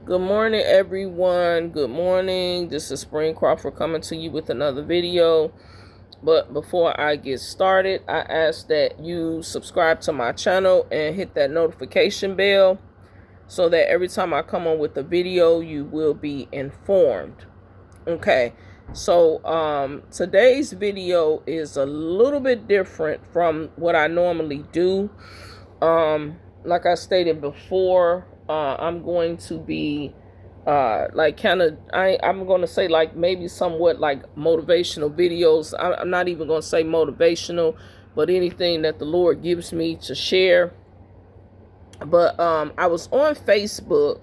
Good morning, everyone. Good morning. This is Spring Crawford coming to you with another video. But before I get started, I ask that you subscribe to my channel and hit that notification bell so that every time I come on with a video, you will be informed. Okay. So today's video is a little bit different from what I normally do. Like I stated before, I'm going to be like I'm going to say like maybe somewhat like motivational videos. I'm not even going to say motivational, but anything that the Lord gives me to share. But I was on Facebook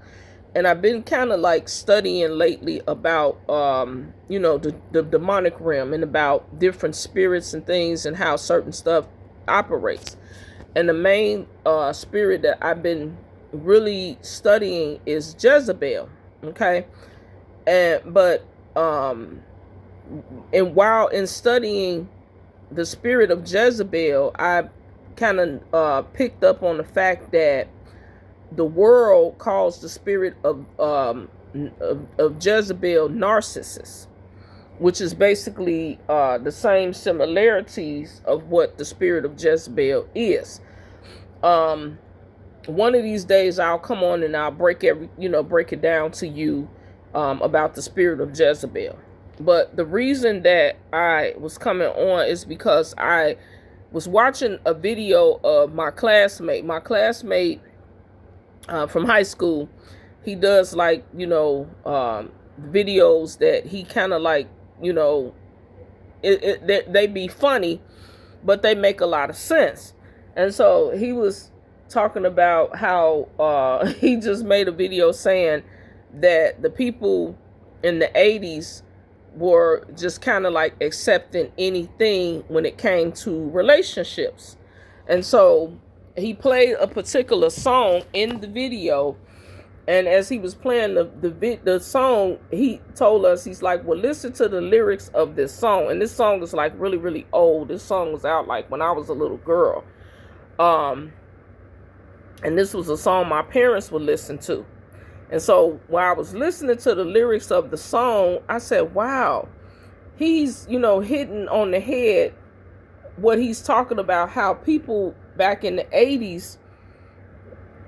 and I've been kind of like studying lately about the demonic realm and about different spirits and things and how certain stuff operates. And the main spirit that I've been really studying is Jezebel. Okay. And while in studying the spirit of Jezebel, I kind of picked up on the fact that the world calls the spirit of Jezebel Narcissus, which is basically the same similarities of what the spirit of Jezebel is. One of these days I'll come on and I'll break it down to you about the spirit of Jezebel. But the reason that I was coming on is because I was watching a video of my classmate from high school. He does like, videos that he kind of like, they be funny, but they make a lot of sense. And so he was talking about how he just made a video saying that the people in the 80s were just kind of like accepting anything when it came to relationships. And so he played a particular song in the video, and as he was playing the song, he told us, he's like, well, listen to the lyrics of this song. And this song is like really, really old. This song was out like when I was a little girl. And this was a song my parents would listen to. And so while I was listening to the lyrics of the song, I said, wow, he's, hitting on the head what he's talking about, how people back in the 80s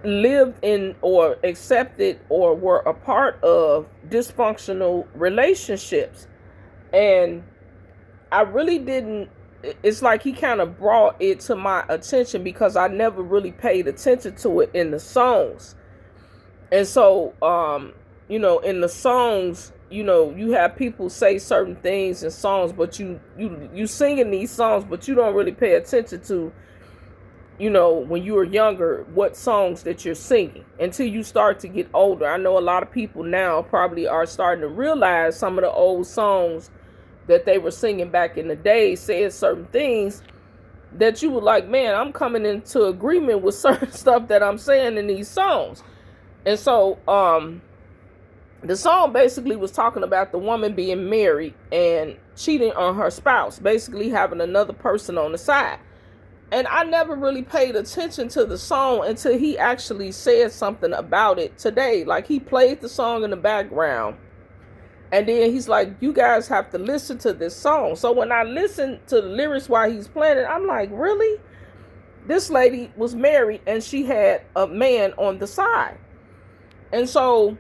lived in or accepted or were a part of dysfunctional relationships. And I really didn't, it's like he kind of brought it to my attention because I never really paid attention to it in the songs. And so, in the songs, you have people say certain things in songs, but you singing these songs, but you don't really pay attention to, when you were younger, what songs that you're singing until you start to get older. I know a lot of people now probably are starting to realize some of the old songs that they were singing back in the day said certain things that you were like, man, I'm coming into agreement with certain stuff that I'm saying in these songs. And so the song basically was talking about the woman being married and cheating on her spouse, basically having another person on the side. And I never really paid attention to the song until he actually said something about it today. Like he played the song in the background. And then he's like, you guys have to listen to this song. So when I listened to the lyrics while he's playing it, I'm like, really? This lady was married and she had a man on the side. And so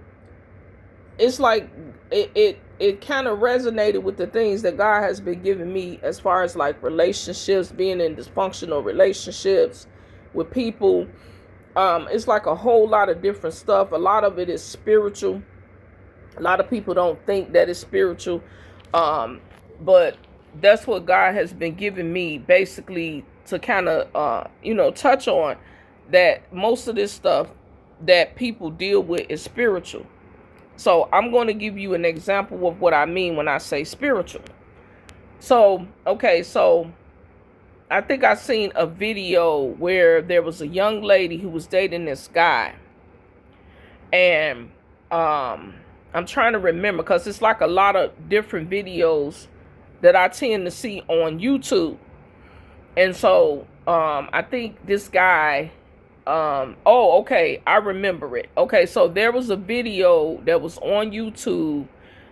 it's like it kind of resonated with the things that God has been giving me as far as like relationships, being in dysfunctional relationships with people. It's like a whole lot of different stuff. A lot of it is spiritual. A lot of people don't think that it's spiritual. But that's what God has been giving me basically to kind of, touch on, that most of this stuff that people deal with is spiritual. So I'm going to give you an example of what I mean when I say spiritual. So, okay, so I think I seen a video where there was a young lady who was dating this guy. And I'm trying to remember because it's like a lot of different videos that I tend to see on YouTube. And so I think this guy Oh, okay, I remember it. Okay, so there was a video that was on YouTube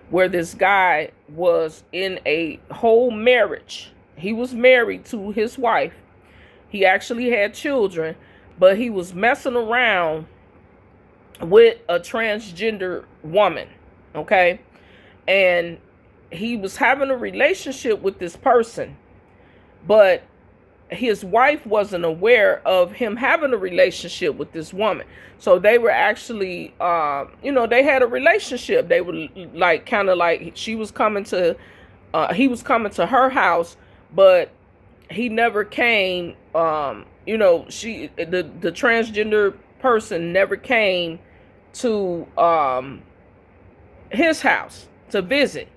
where this guy was in a whole marriage. He was married to his wife. He actually had children, but he was messing around with a transgender woman. Okay, and he was having a relationship with this person, but his wife wasn't aware of him having a relationship with this woman. So they were actually, they had a relationship. They were like, kind of like, she was coming to, he was coming to her house, but he never came. The transgender person never came to his house to visit.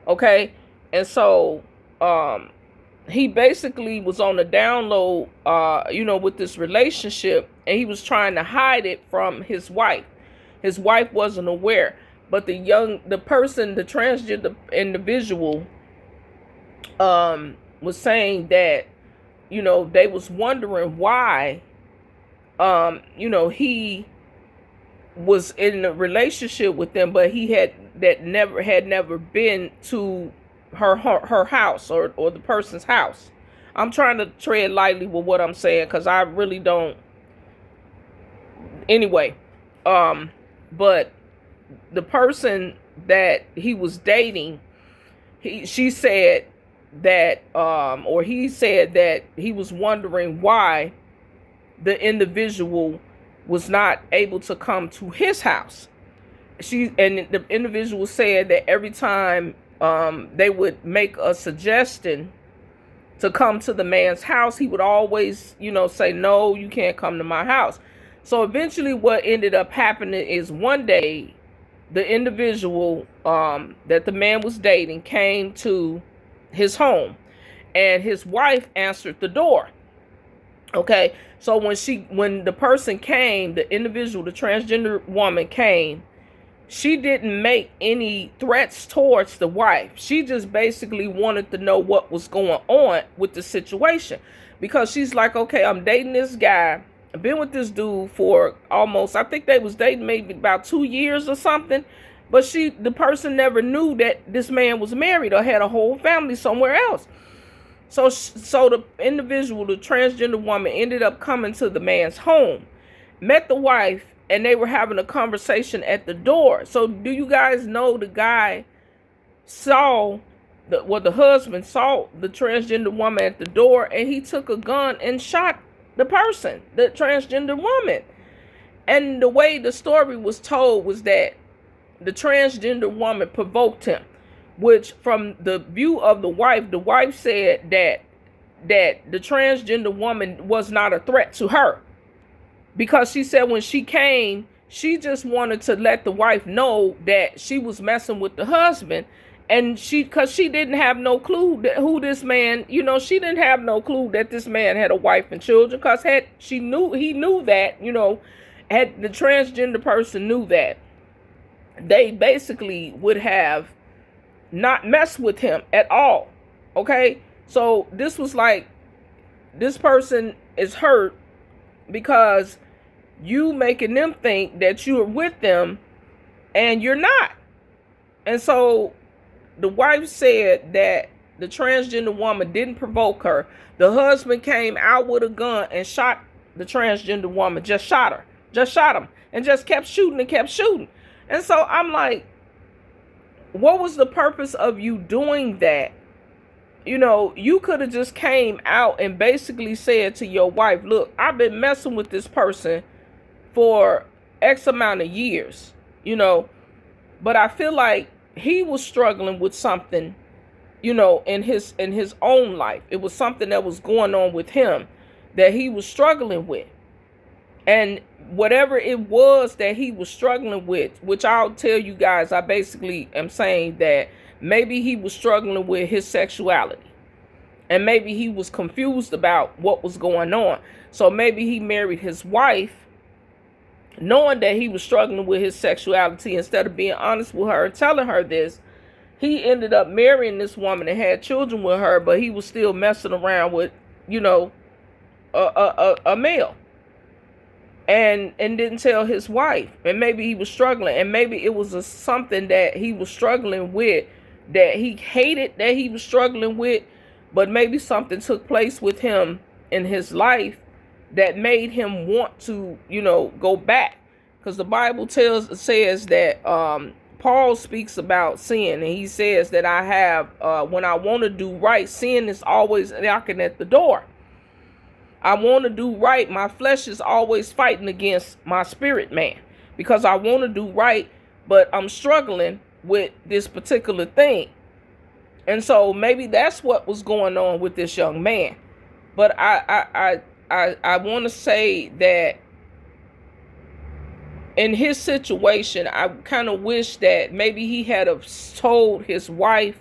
Okay, and so he basically was on the download, with this relationship, and he was trying to hide it from his wife. His wife wasn't aware, but the transgender individual, was saying that, they was wondering why, he was in a relationship with them, but he had never been to her house or the person's house. I'm trying to tread lightly with what I'm saying because I really don't. Anyway, but the person that he was dating, she said that, or he said that he was wondering why the individual was not able to come to his house. And the individual said that every time they would make a suggestion to come to the man's house, he would always, say, no, you can't come to my house. So eventually what ended up happening is one day the individual that the man was dating came to his home, and his wife answered the door. Okay, so when the person came, the individual, the transgender woman came, she didn't make any threats towards the wife. She just basically wanted to know what was going on with the situation, because she's like, okay, I'm dating this guy. I've been with this dude for almost, I think they was dating maybe about 2 years or something. But the person never knew that this man was married or had a whole family somewhere else. So the individual, the transgender woman, ended up coming to the man's home, met the wife, and they were having a conversation at the door. So do you guys know the guy the husband saw the transgender woman at the door, and he took a gun and shot the person, the transgender woman. And the way the story was told was that the transgender woman provoked him, which from the view of the wife said that the transgender woman was not a threat to her, because she said when she came, she just wanted to let the wife know that she was messing with the husband. And because she didn't have no clue who this man, she didn't have no clue that this man had a wife and children, because he knew that, had the transgender person knew that, they basically would have not messed with him at all. Okay, so this was like, this person is hurt because you making them think that you're with them and you're not. And so the wife said that the transgender woman didn't provoke her. The husband came out with a gun and shot the transgender woman, just shot him, and just kept shooting and kept shooting. And so I'm like, what was the purpose of you doing that? You could have just came out and basically said to your wife, look, I've been messing with this person for X amount of years, but I feel like he was struggling with something, in his own life. It was something that was going on with him that he was struggling with. And whatever it was that he was struggling with, which I'll tell you guys, I basically am saying that maybe he was struggling with his sexuality. And maybe he was confused about what was going on. So maybe he married his wife knowing that he was struggling with his sexuality. Instead of being honest with her and telling her this, he ended up marrying this woman and had children with her, but he was still messing around with, a male. and didn't tell his wife. And maybe he was struggling, and maybe it was something that he was struggling with, that he hated, that he was struggling with, but maybe something took place with him in his life that made him want to, go back. Because the Bible says that Paul speaks about sin, and he says that I have, when I want to do right, sin is always knocking at the door. I want to do right. My flesh is always fighting against my spirit man, because I want to do right, but I'm struggling with this particular thing. And so maybe that's what was going on with this young man. But I want to say that in his situation, I kind of wish that maybe he had told his wife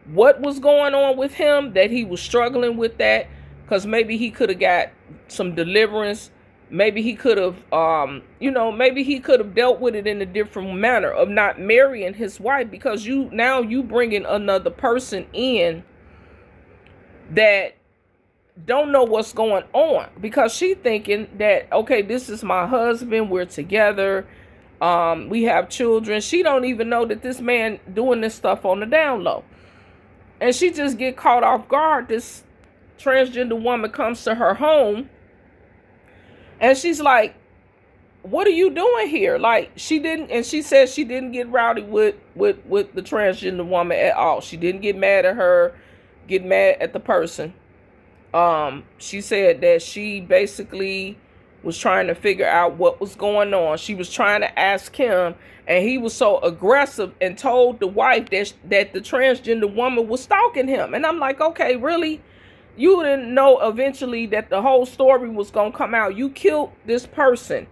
what was going on with him, that he was struggling with that, because maybe he could have got some deliverance. Maybe he could have, maybe he could have dealt with it in a different manner of not marrying his wife, because you bringing another person in that don't know what's going on, because she thinking that, okay, this is my husband, we're together, we have children. She don't even know that this man doing this stuff on the down low, and she just get caught off guard. This transgender woman comes to her home, and she's like, what are you doing here? Like, she says she didn't get rowdy with the transgender woman at all. She didn't get mad at her, get mad at the person. She said that she basically was trying to figure out what was going on. She was trying to ask him, and he was so aggressive and told the wife that the transgender woman was stalking him. And I'm like, okay, really? You didn't know eventually that the whole story was going to come out. You killed this person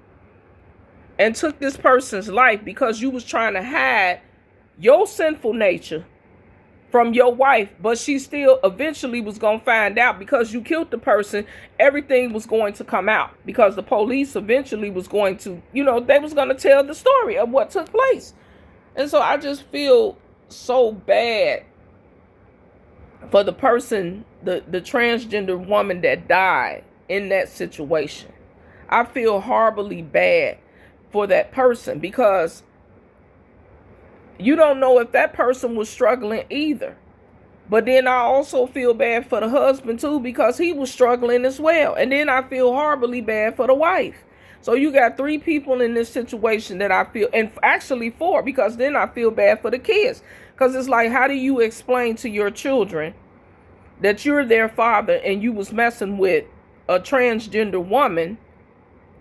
and took this person's life because you was trying to hide your sinful nature from your wife, but she still eventually was going to find out. Because you killed the person, everything was going to come out, because the police eventually was going to, they was going to tell the story of what took place. And so I just feel so bad for the person, the transgender woman that died in that situation. I feel horribly bad for that person, because you don't know if that person was struggling either. But then I also feel bad for the husband too, because he was struggling as well. And then I feel horribly bad for the wife. So you got 3 people in this situation that I feel, and actually 4, because then I feel bad for the kids. Because it's like, how do you explain to your children that you're their father and you was messing with a transgender woman?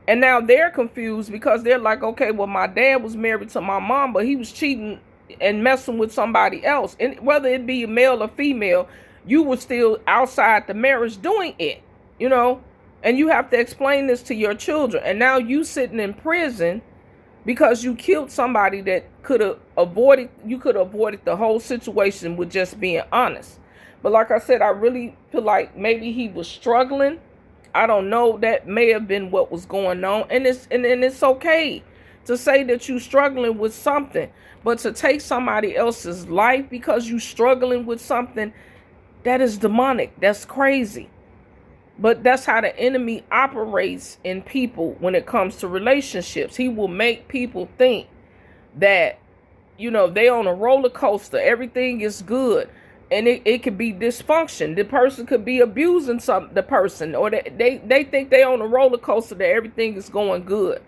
And now they're confused, because they're like, okay, well, my dad was married to my mom, but he was cheating and messing with somebody else. And whether it be male or female, you were still outside the marriage doing it, and you have to explain this to your children. And now you sitting in prison because you killed somebody that could have avoided the whole situation with just being honest. But like I said, I really feel like maybe he was struggling. I don't know. That may have been what was going on. And it's okay to say that you're struggling with something, but to take somebody else's life because you're struggling with something, that is demonic. That's crazy. But that's how the enemy operates in people when it comes to relationships. He will make people think that, they on a roller coaster. Everything is good. And it could be dysfunction. The person could be abusing the person, or they think they on a roller coaster that everything is going good.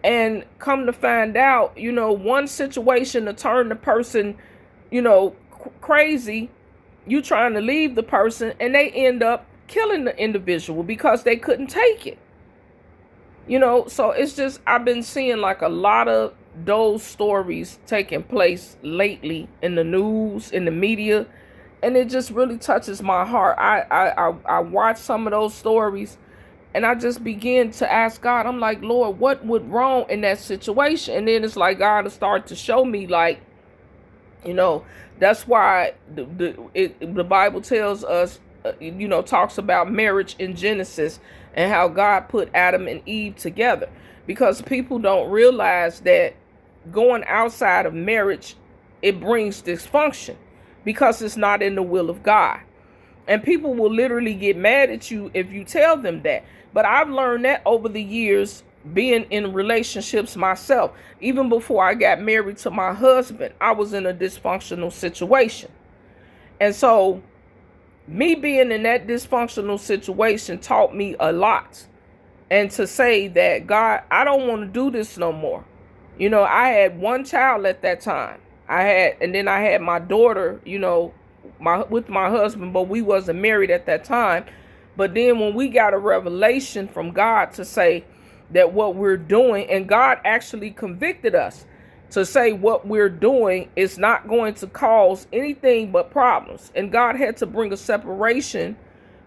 And come to find out, one situation to turn the person, crazy, you trying to leave the person, and they end up killing the individual because they couldn't take it. So it's just, I've been seeing like a lot of those stories taking place lately in the news, in the media. And it just really touches my heart. I watch some of those stories, and I just begin to ask God. I'm like, Lord, what went wrong in that situation? And then it's like God will start to show me, like, that's why the Bible tells us, talks about marriage in Genesis and how God put Adam and Eve together. Because people don't realize that going outside of marriage, it brings dysfunction, because it's not in the will of God. And people will literally get mad at you if you tell them that. But I've learned that over the years being in relationships myself. Even before I got married to my husband, I was in a dysfunctional situation. And so me being in that dysfunctional situation taught me a lot. And to say that, God, I don't want to do this no more. You know, I had one child at that time. And then I had my daughter, you know, with my husband, but we wasn't married at that time. But then when we got a revelation from God to say that what we're doing, and God actually convicted us to say what we're doing is not going to cause anything but problems. And God had to bring a separation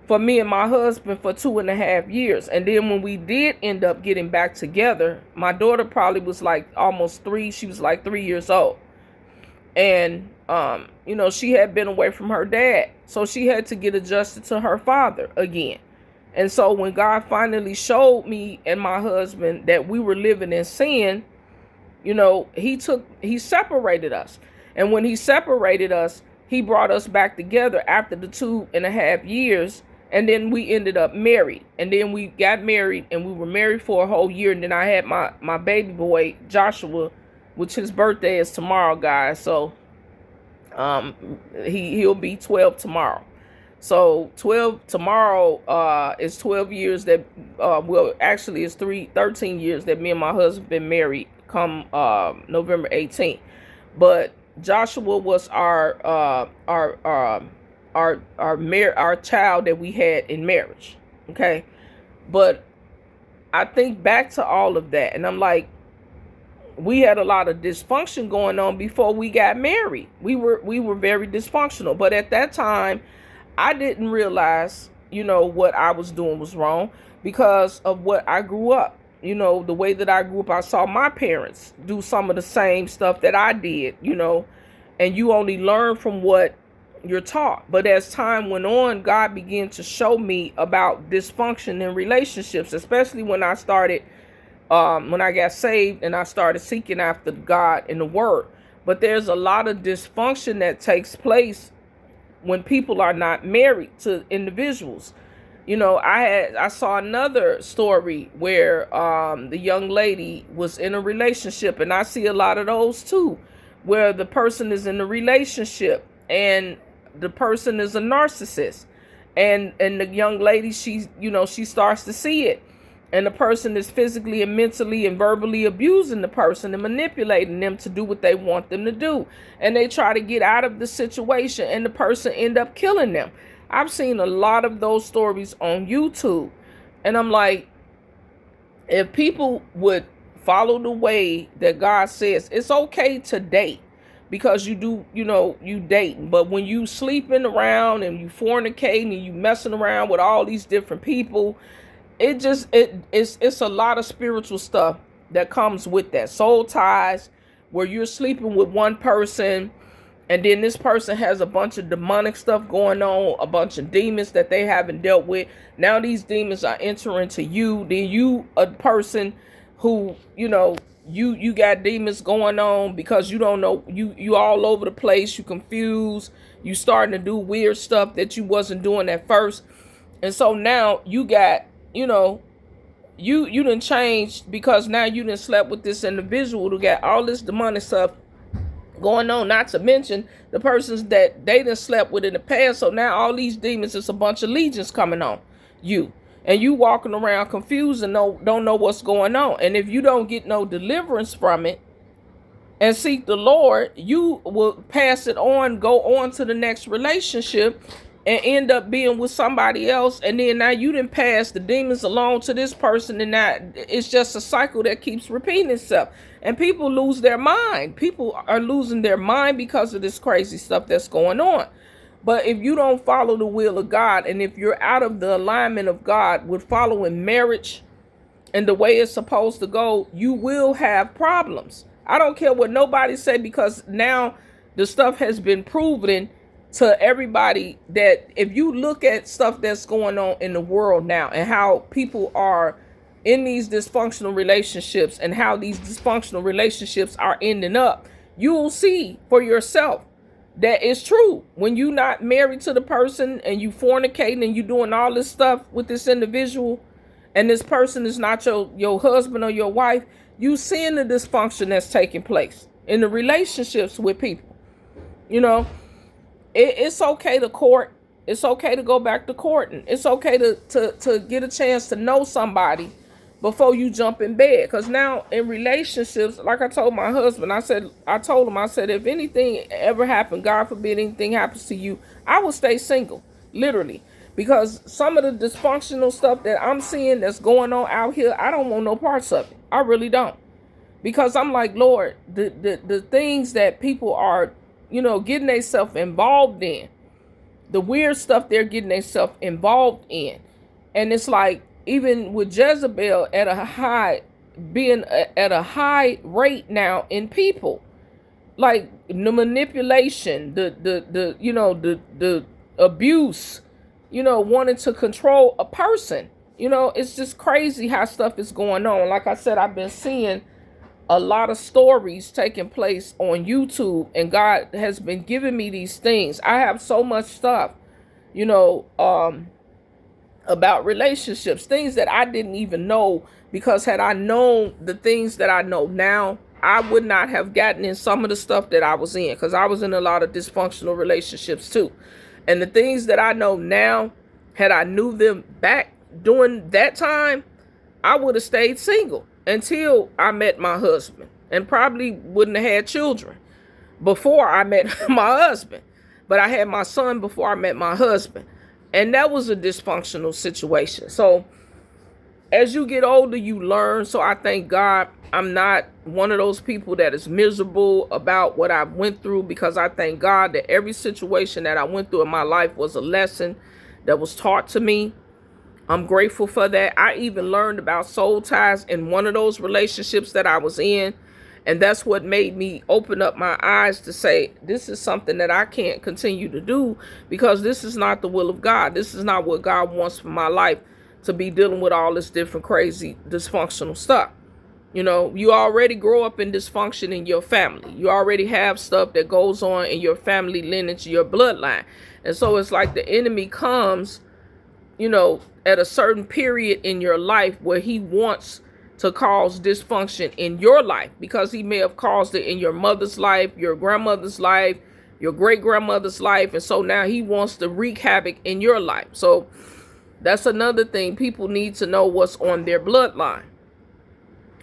for me and my husband for 2.5 years. And then when we did end up getting back together, my daughter probably was like almost 3. She was like 3 years old. And, you know, she had been away from her dad. So she had to get adjusted to her father again. And so when God finally showed me and my husband that we were living in sin, you know, he separated us. And when he separated us, he brought us back together after the 2.5 years. And then we ended up married. And then we got married, and we were married for a whole year. And then I had my baby boy, Joshua, which his birthday is tomorrow, guys. So he'll be 12 tomorrow. So 12 tomorrow is 12 years that, well, actually it's 13 years that me and my husband been married come November 18th. But Joshua was our child that we had in marriage. Okay. But I think back to all of that, and I'm like, we had a lot of dysfunction going on before we got married. We were very dysfunctional. But at that time, I didn't realize, you know, what I was doing was wrong because of what I grew up. You know, the way that I grew up, I saw my parents do some of the same stuff that I did, you know, and you only learn from what you're taught. But as time went on, God began to show me about dysfunction in relationships, especially when I started, when I got saved and I started seeking after God in the Word. But there's a lot of dysfunction that takes place when people are not married to individuals. You know, I saw another story where the young lady was in a relationship, and I see a lot of those too, where the person is in a relationship and the person is a narcissist, and the young lady, she starts to see it, and the person is physically and mentally and verbally abusing the person and manipulating them to do what they want them to do, and they try to get out of the situation, and the person end up killing them. I've seen a lot of those stories on YouTube, and I'm like, if people would follow the way that God says, it's okay to date because you do, you dating. But when you sleeping around and you fornicating and you messing around with all these different people, it's a lot of spiritual stuff that comes with that. Soul ties, where you're sleeping with one person, and then this person has a bunch of demonic stuff going on, a bunch of demons that they haven't dealt with. Now these demons are entering to you. Then you, a person who, you got demons going on because you don't know, you all over the place, you confused, you starting to do weird stuff that you wasn't doing at first. And so now you got, you done changed because now you done slept with this individual who got all this demonic stuff going on, not to mention the persons that they done slept with in the past. So now all these demons, it's a bunch of legions coming on you, and you walking around confused and don't know what's going on. And if you don't get no deliverance from it and seek the Lord, you will pass it on, go on to the next relationship, and end up being with somebody else. And then now you didn't pass the demons along to this person, and that it's just a cycle that keeps repeating itself. And people lose their mind. People are losing their mind because of this crazy stuff that's going on. But if you don't follow the will of God, and if you're out of the alignment of God with following marriage and the way it's supposed to go, you will have problems. I don't care what nobody say, because now the stuff has been proven to everybody that if you look at stuff that's going on in the world now and how people are in these dysfunctional relationships and how these dysfunctional relationships are ending up, you will see for yourself that it's true. When you're not married to the person and you fornicating and you doing all this stuff with this individual, and this person is not your husband or your wife, you seeing the dysfunction that's taking place in the relationships with people. You know, it's okay to court. It's okay to go back to courting. It's okay to get a chance to know somebody before you jump in bed. Because now in relationships, like I told my husband, I told him, if anything ever happened, God forbid anything happens to you, I will stay single, literally. Because some of the dysfunctional stuff that I'm seeing that's going on out here, I don't want no parts of it. I really don't. Because I'm like, Lord, the things that people are, getting themselves involved in, the weird stuff they're getting themselves involved in. And it's like, even with Jezebel at a high rate now in people, like the manipulation, the abuse, wanting to control a person. It's just crazy how stuff is going on. Like I said, I've been seeing a lot of stories taking place on YouTube, and God has been giving me these things. I have so much stuff, about relationships, things that I didn't even know, because had I known the things that I know now, I would not have gotten in some of the stuff that I was in, because I was in a lot of dysfunctional relationships too. And the things that I know now, had I knew them back during that time, I would have stayed single until I met my husband, and probably wouldn't have had children before I met my husband. But I had my son before I met my husband. And that was a dysfunctional situation. So as you get older, you learn. So I thank God I'm not one of those people that is miserable about what I went through, because I thank God that every situation that I went through in my life was a lesson that was taught to me. I'm grateful for that. I even learned about soul ties in one of those relationships that I was in. And that's what made me open up my eyes to say, this is something that I can't continue to do, because this is not the will of God. This is not what God wants for my life, to be dealing with all this different, crazy, dysfunctional stuff. You already grow up in dysfunction in your family. You already have stuff that goes on in your family lineage, your bloodline. And so it's like the enemy comes, at a certain period in your life where he wants to cause dysfunction in your life, because he may have caused it in your mother's life, your grandmother's life, your great-grandmother's life. And so now he wants to wreak havoc in your life. So that's another thing. People need to know what's on their bloodline,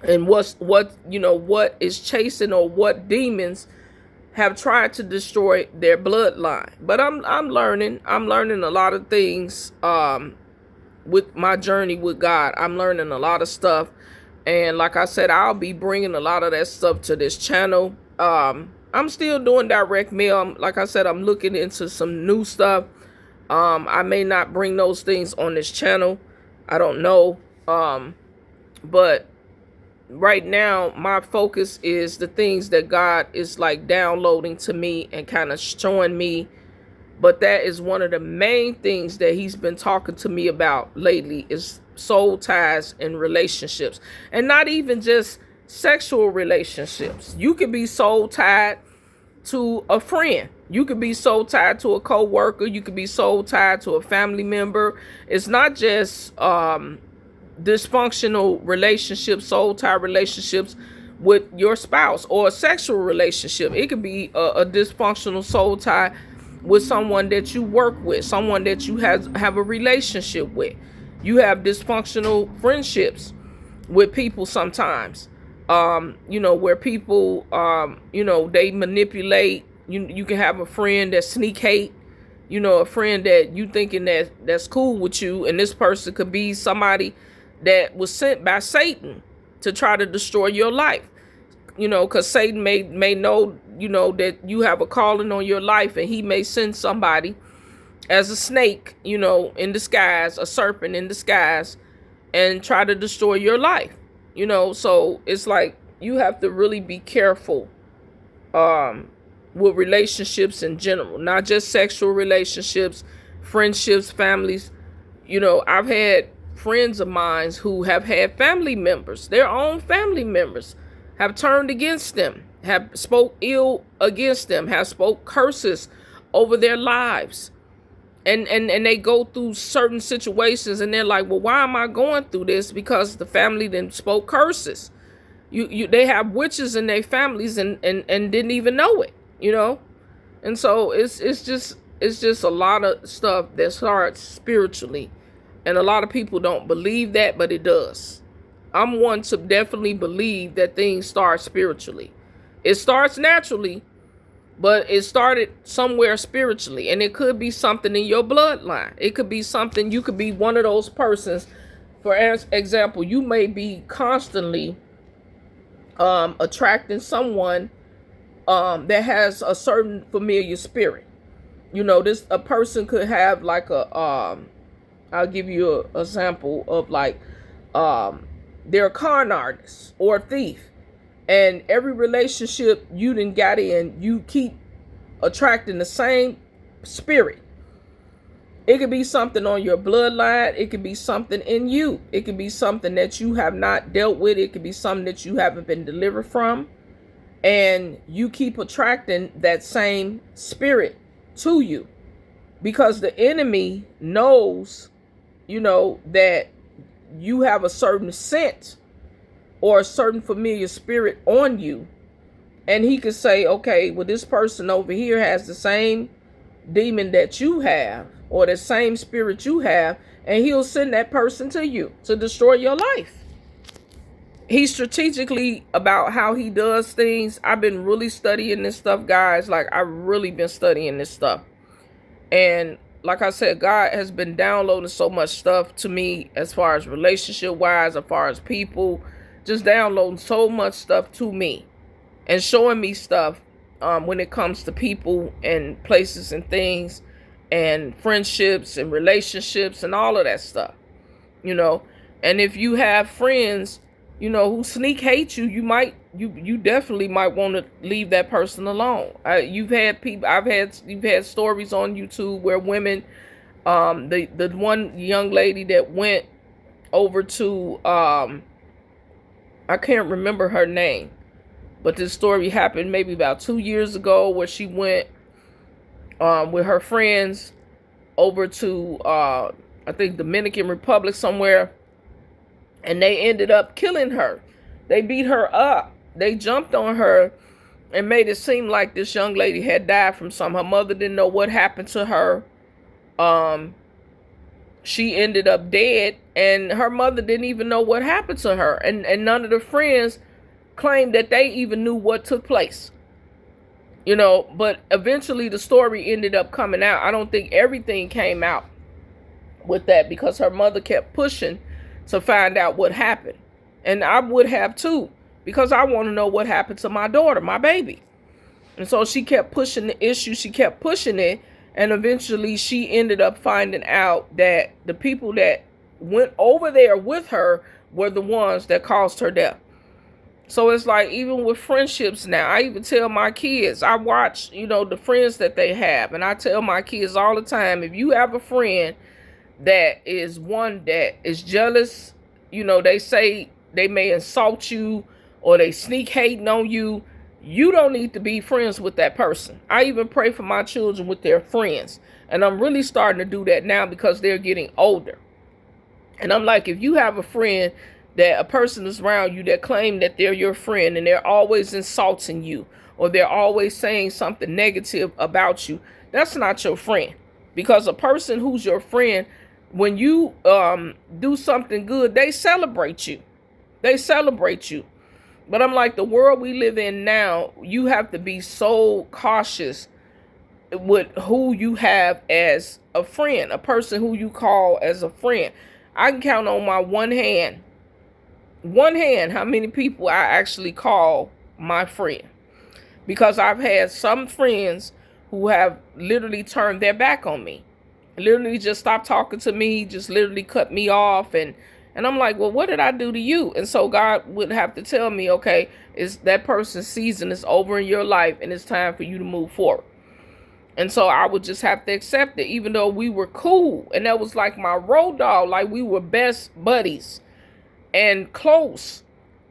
and what is chasing, or what demons have tried to destroy their bloodline. But I'm learning a lot of things with my journey with God. I'm learning a lot of stuff. And like I said, I'll be bringing a lot of that stuff to this channel. I'm still doing direct mail. Like I said, I'm looking into some new stuff. I may not bring those things on this channel. I don't know. But right now, my focus is the things that God is like downloading to me and kind of showing me. But that is one of the main things that he's been talking to me about lately, is soul ties and relationships. And not even just sexual relationships. You could be soul tied to a friend. You could be soul tied to a co-worker. You could be soul tied to a family member. It's not just dysfunctional relationships, soul tie relationships with your spouse, or a sexual relationship. It could be a dysfunctional soul tie with someone that you work with, someone that you have a relationship with. You have dysfunctional friendships with people sometimes, where people, they manipulate. You can have a friend that sneak hate, a friend that you thinking that's cool with you, and this person could be somebody that was sent by Satan to try to destroy your life. Because Satan may know, that you have a calling on your life, and he may send somebody as a snake, in disguise, a serpent in disguise, and try to destroy your life. So it's like you have to really be careful with relationships in general, not just sexual relationships, friendships, families. I've had friends of mine who have had family members, their own family members, have turned against them, have spoke ill against them, have spoke curses over their lives. And they go through certain situations and they're like, well, why am I going through this? Because the family then spoke curses. They have witches in their families and didn't even know it, you know. And so it's just a lot of stuff that starts spiritually, and a lot of people don't believe that, but it does. I'm one to definitely believe that things start spiritually. It starts naturally, but it started somewhere spiritually, and it could be something in your bloodline. It could be something, you could be one of those persons. For example, you may be constantly attracting someone that has a certain familiar spirit. You know, this a person could have like a I'll give you a example of like they're a con artist or a thief, and every relationship you done got in, you keep attracting the same spirit. It could be something on your bloodline. It could be something in you. It could be something that you have not dealt with. It could be something that you haven't been delivered from. And you keep attracting that same spirit to you because the enemy knows, you know, that you have a certain scent or a certain familiar spirit on you. And he could say, okay, well, this person over here has the same demon that you have or the same spirit you have, and he'll send that person to you to destroy your life. He's strategically about how he does things. I've been really studying this stuff, guys. Like, I've really been studying this stuff. And like I said, God has been downloading so much stuff to me as far as relationship wise, as far as people, just downloading so much stuff to me and showing me stuff when it comes to people and places and things and friendships and relationships and all of that stuff, you know. And if you have friends, you know, who sneak hate you, you definitely might want to leave that person alone. You've had stories on YouTube where women, the one young lady that went over to, I can't remember her name, but this story happened maybe about 2 years ago where she went with her friends over to, I think, Dominican Republic somewhere. And they ended up killing her. They beat her up. They jumped on her and made it seem like this young lady had died from something. Her mother didn't know what happened to her. She ended up dead, and her mother didn't even know what happened to her. And none of the friends claimed that they even knew what took place. You know, but eventually the story ended up coming out. I don't think everything came out with that because her mother kept pushing to find out what happened. And I would have too, because I want to know what happened to my daughter, my baby. And so she kept pushing the issue. She kept pushing it. And eventually she ended up finding out that the people that went over there with her were the ones that caused her death. So it's like, even with friendships now, I even tell my kids, I watch, you know, the friends that they have. And I tell my kids all the time, if you have a friend that is one that is jealous, you know, they say they may insult you or they sneak hating on you, you don't need to be friends with that person. I even pray for my children with their friends. And I'm really starting to do that now because they're getting older. And I'm like, if you have a friend that a person is around you that claim that they're your friend and they're always insulting you or they're always saying something negative about you, that's not your friend. Because a person who's your friend, when you do something good, they celebrate you. They celebrate you. But I'm like, the world we live in now, you have to be so cautious with who you have as a friend, a person who you call as a friend. I can count on my one hand how many people I actually call my friend. Because I've had some friends who have literally turned their back on me. Literally just stopped talking to me, just literally cut me off. And I'm like, well, what did I do to you? And so God would have to tell me, okay, is that person's season is over in your life and it's time for you to move forward. And so I would just have to accept it, even though we were cool. And that was like my road dog, like we were best buddies and close.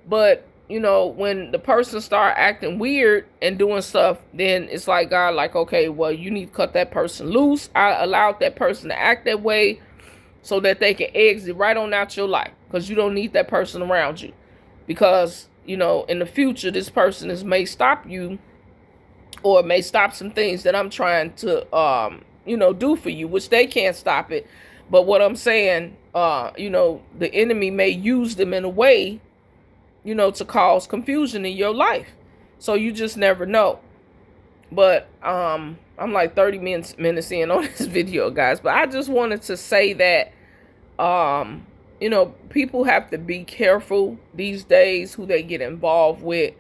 But when the person start acting weird and doing stuff, then it's like God, like, okay, well, you need to cut that person loose. I allowed that person to act that way so that they can exit right on out your life, because you don't need that person around you. Because, in the future, this person may stop you, or may stop some things that I'm trying to, do for you, which they can't stop it. But what I'm saying, the enemy may use them in a way, to cause confusion in your life. So you just never know. But I'm like 30 minutes in on this video, guys. But I just wanted to say that, people have to be careful these days who they get involved with,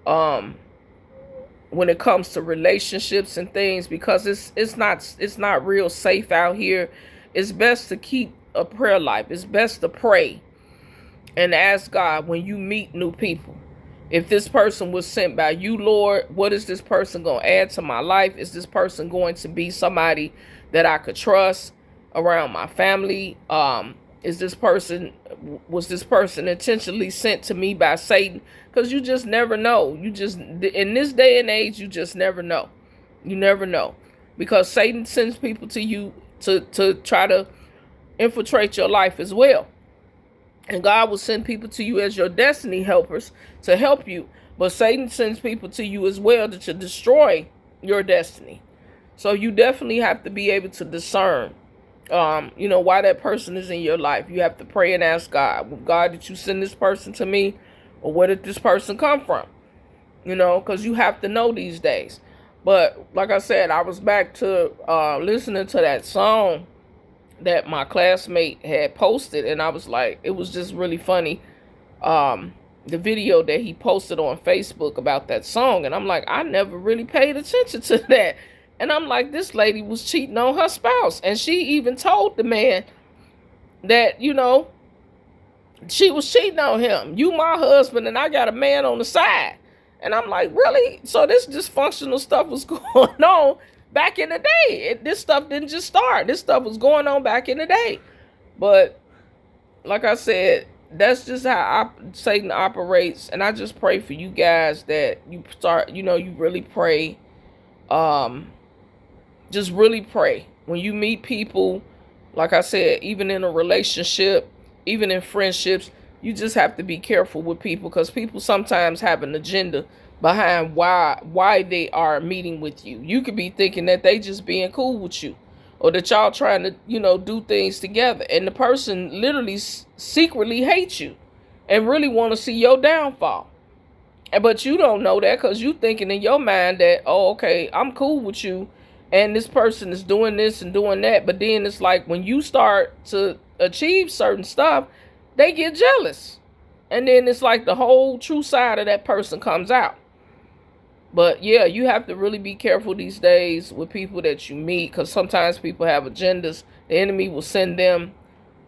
when it comes to relationships and things, because it's not real safe out here. It's best to keep a prayer life. It's best to pray and ask God when you meet new people. If this person was sent by you, Lord, what is this person going to add to my life? Is this person going to be somebody that I could trust around my family? Was this person intentionally sent to me by Satan? Because you just never know. In this day and age, you just never know. You never know. Because Satan sends people to you to try to infiltrate your life as well. And God will send people to you as your destiny helpers to help you. But Satan sends people to you as well to destroy your destiny. So you definitely have to be able to discern, why that person is in your life. You have to pray and ask God, well, God, did you send this person to me? Or where did this person come from? Because you have to know these days. But like I said, I was back to listening to that song that my classmate had posted, and I was like, it was just really funny, the video that he posted on Facebook about that song. And I'm like, I never really paid attention to that. And I'm like, this lady was cheating on her spouse, and she even told the man that, she was cheating on him. You my husband, and I got a man on the side. And I'm like, really? So this dysfunctional stuff was going on back in the day. This stuff didn't just start. This stuff was going on back in the day. But like I said, that's just how Satan operates. And I just pray for you guys that you start, you really pray. Just really pray. When you meet people, like I said, even in a relationship, even in friendships, you just have to be careful with people, because people sometimes have an agenda behind why they are meeting with you. You could be thinking that they just being cool with you, or that y'all trying to, do things together. And the person literally secretly hates you and really want to see your downfall. But you don't know that, because you thinking in your mind that, oh, okay, I'm cool with you, and this person is doing this and doing that. But then it's like when you start to achieve certain stuff, they get jealous. And then it's like the whole true side of that person comes out. But yeah, you have to really be careful these days with people that you meet, because sometimes people have agendas. The enemy will send them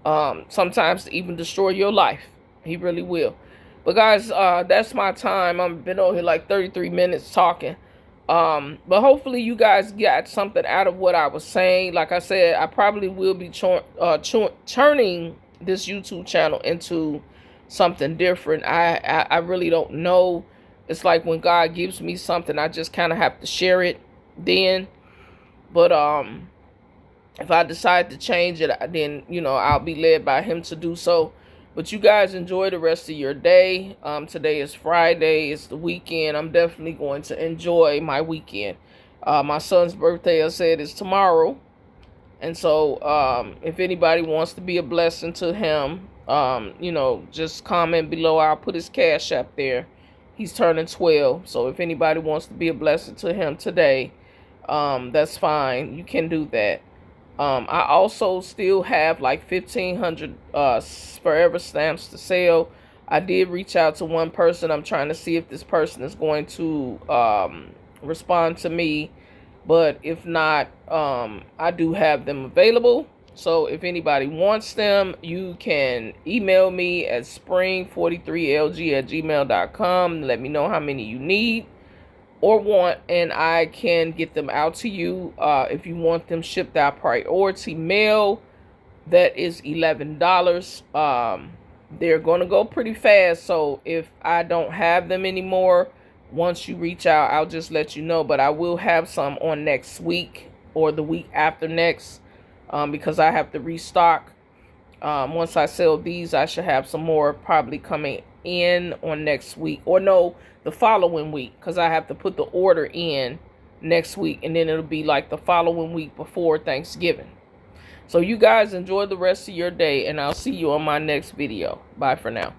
sometimes to even destroy your life. He really will. But guys, that's my time. I've been over here like 33 minutes talking. But hopefully you guys got something out of what I was saying. Like I said, I probably will be turning this YouTube channel into something different. I really don't know. It's like when God gives me something, I just kind of have to share it then. But if I decide to change it, then I'll be led by him to do so. But you guys enjoy the rest of your day. Today is Friday. It's the weekend. I'm definitely going to enjoy my weekend. My son's birthday, I said, is tomorrow. And so if anybody wants to be a blessing to him, just comment below. I'll put his Cash App there. He's turning 12. So if anybody wants to be a blessing to him today, that's fine. You can do that. I also still have like 1,500 forever stamps to sell. I did reach out to one person. I'm trying to see if this person is going to respond to me. But if not, I do have them available. So if anybody wants them, you can email me at spring43lg@gmail.com. Let me know how many you need or want, and I can get them out to you. If you want them shipped out priority mail, that is $11. They're going to go pretty fast. So if I don't have them anymore, once you reach out, I'll just let you know. But I will have some on next week or the week after next, because I have to restock. Once I sell these, I should have some more probably coming in on next week, or no, the following week, because I have to put the order in next week, and then it'll be like the following week before Thanksgiving. So you guys enjoy the rest of your day, and I'll see you on my next video. Bye for now.